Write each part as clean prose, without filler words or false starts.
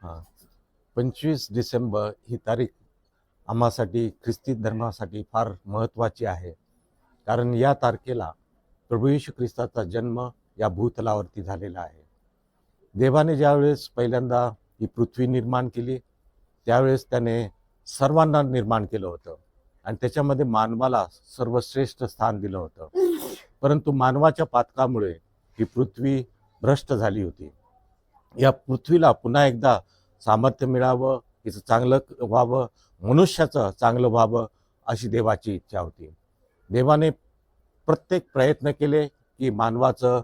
हां, 25 डिसेंबर ही तारीख आम्हासाठी ख्रिस्ती धर्मासाठी फार महत्त्वाची आहे. कारण या तारखेला प्रभू येशू ख्रिस्ताचा जन्म या भूतलावरती झालेला आहे. देवाने ज्यावेळेस पहिल्यांदा ही पृथ्वी निर्माण केली, त्यावेळेस त्याने सर्वांना निर्माण केलं होतं आणि त्याच्यामध्ये मानवाला सर्वश्रेष्ठ स्थान दिलं होतं. परंतु मानवाच्या पातकामुळे ही पृथ्वी भ्रष्ट झाली होती. या पृथ्वीला पुन्हा एकदा सामर्थ्य मिळावं, तिचं चांगलं व्हावं, मनुष्याचं चांगलं व्हावं अशी देवाची इच्छा होती. देवाने प्रत्येक प्रयत्न केले की मानवाचं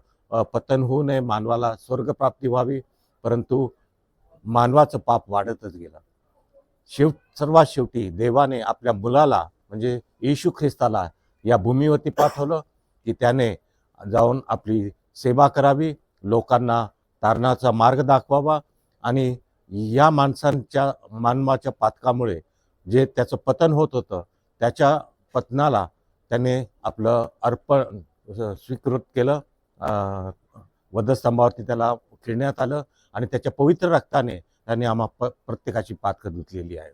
पतन होऊ नये, मानवाला स्वर्गप्राप्ती व्हावी, परंतु मानवाचं पाप वाढतच गेलं. सर्वात शेवटी देवाने आपल्या मुलाला म्हणजे येशू ख्रिस्ताला या भूमीवरती पाठवलं की त्याने जाऊन आपली सेवा करावी, लोकांना तारणाचा मार्ग दाखवावा आणि या मानवाच्या पातकामुळे जे त्याचं पतन होत होतं त्याच्या पतनाला त्याने आपलं अर्पण स्वीकृत केलं. वधस्तंभावरती त्याला खेळण्यात आलं आणि त्याच्या पवित्र रक्ताने त्याने प्रत्येकाची पातक धुतलेली आहे.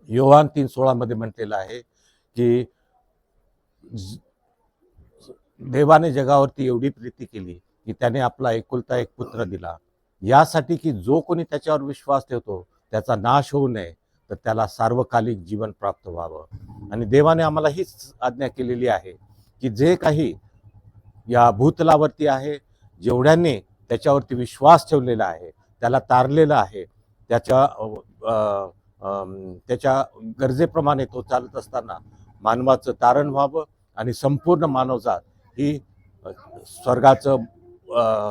योहान 3:16 मध्ये म्हटलेलं आहे की देवाने जगावरती एवढी प्रीती केली की त्याने आपला एकुलता एक पुत्र दिला, यासाठी की जो कोणी त्याच्यावर विश्वास ठेवतो त्याचा नाश होऊ नये, तर त्याला सार्वकालिक जीवन प्राप्त व्हावं. आणि देवाने आम्हाला हीच आज्ञा केलेली आहे की जे काही या भूतलावरती आहे, जेवढ्यांनी त्याच्यावरती विश्वास ठेवलेला आहे, त्याला तारलेला आहे, त्याच्या गरजेप्रमाणे तो चालत असताना मानवाचं तारण व्हावं आणि संपूर्ण मानवजात ही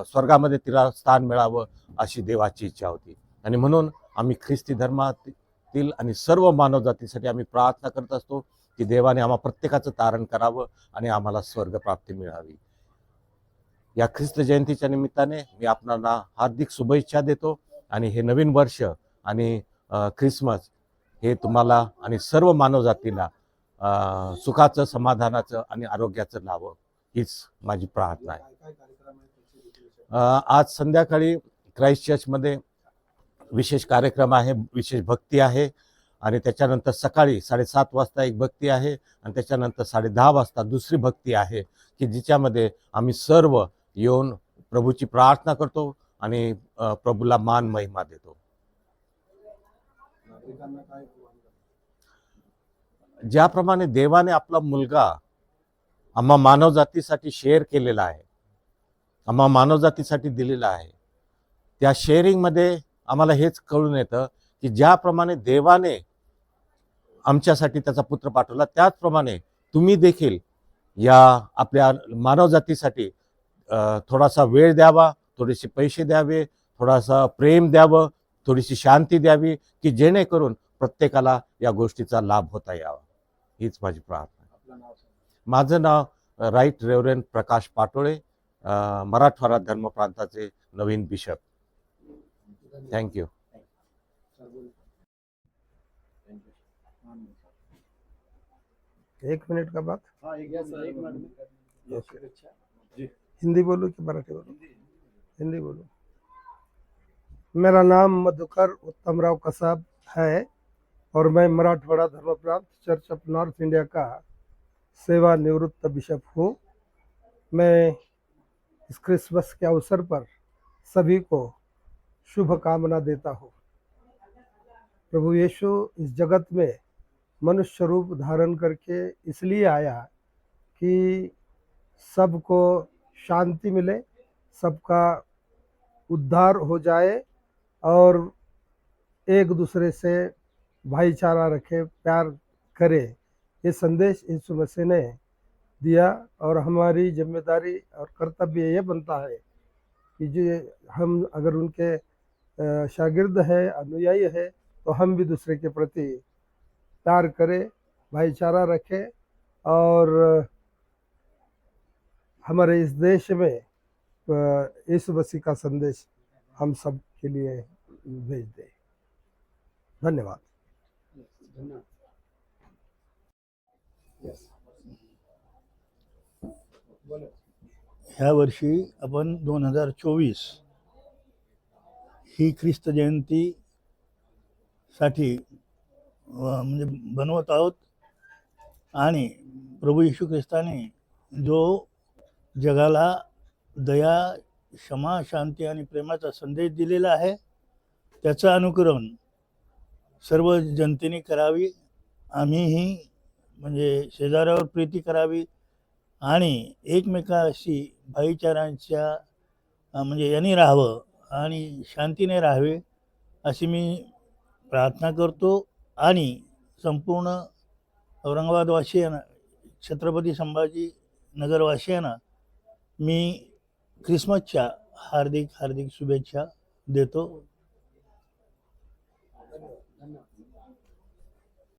स्वर्गामध्ये तिला स्थान मिळावं अशी देवाची इच्छा होती. आणि म्हणून आम्ही ख्रिस्ती धर्मातील आणि सर्व मानवजातीसाठी आम्ही प्रार्थना करत असतो की देवाने आम्हा प्रत्येकाचं तारण करावं आणि आम्हाला स्वर्गप्राप्ती मिळावी. या ख्रिस्त जयंतीच्या निमित्ताने मी आपणाला हार्दिक शुभेच्छा देतो आणि हे नवीन वर्ष आणि ख्रिसमस हे तुम्हाला आणि सर्व मानवजातीला सुखाचं, समाधानाचं आणि आरोग्याचं लाभो, हीच माझी प्रार्थना आहे. आज संध्याकाळी क्राइस्ट चर्चमध्ये विशेष कार्यक्रम आहे, विशेष भक्ती आहे आणि त्याच्यानंतर सकाळी 7:30 वाजता एक भक्ती आहे आणि त्याच्यानंतर 10:30 वाजता दुसरी भक्ती आहे की जिच्यामध्ये आम्ही सर्व येऊन प्रभूची प्रार्थना करतो आणि प्रभूला मान महिमा देतो. ज्याप्रमाणे देवाने आपला मुलगा आम्हा मानवजातीसाठी शेअर केलेला आहे, आम्हा मानवजातीसाठी दिलेला आहे, त्या शेअरिंगमध्ये आम्हाला हेच कळून येतं की ज्याप्रमाणे देवाने आमच्यासाठी त्याचा पुत्र पाठवला, त्याचप्रमाणे तुम्ही देखील या आपल्या मानवजातीसाठी थोडासा वेळ द्यावा, थोडेसे पैसे द्यावे, थोडासा प्रेम द्यावं, थोडीशी शांती द्यावी की जेणेकरून प्रत्येकाला या गोष्टीचा लाभ होता यावा, हीच माझी प्रार्थना. माझं नाव राईट रेव्हरंड प्रकाश पाटोळे, मराठवाडा धर्मप्रांताचे नवीन बिशप. थँक्यू. एक मिनट का बात. हिंदी बोलूं कि मराठी बोलूं? हिंदी बोलूं. मेरा नाम मधुकर उत्तमराव कसाब है और मैं मराठवाड़ा धर्मप्रांत चर्च ऑफ नॉर्थ इंडिया का सेवानिवृत्त बिशप हूँ. मैं इस क्रिसमस के अवसर पर सभी को शुभकामना देता हूँ. प्रभु यीशु इस जगत में मनुष्य रूप धारण करके इसलिए आया कि सबको शांति मिले, सबका उद्धार हो जाए और एक दूसरे से भाईचारा रखे, प्यार करे. ये संदेश यीशु मसीह ने दिया और हमारी जिम्मेदारी और कर्तव्य ये बनता है कि जो हम अगर उनके शागिर्द है, अनुयायी है, तो हम भी दूसरे के प्रति प्यार करें, भाईचारा रखें और हमारे इस देश में यीशु मसीह का संदेश हम सब के लिए भेज दें. धन्यवाद. ह्या वर्षी आपण 2024 ही ख्रिस्त जयंतीसाठी म्हणजे बनवत आहोत. आणि प्रभू येशू ख्रिस्ताने जो जगाला दया, क्षमा, शांती आणि प्रेमाचा संदेश दिलेला आहे, त्याचं अनुकरण सर्व जनतेने करावी. आम्हीही म्हणजे शेजाऱ्यावर प्रीती करावी आणि एकमेकाशी भाईचारांच्या म्हणजे यांनी राहावं आणि शांतीने राहावे अशी मी प्रार्थना करतो. आणि संपूर्ण औरंगाबादवासियांना, छत्रपती संभाजी नगरवासियांना मी ख्रिसमसच्या हार्दिक हार्दिक शुभेच्छा देतो.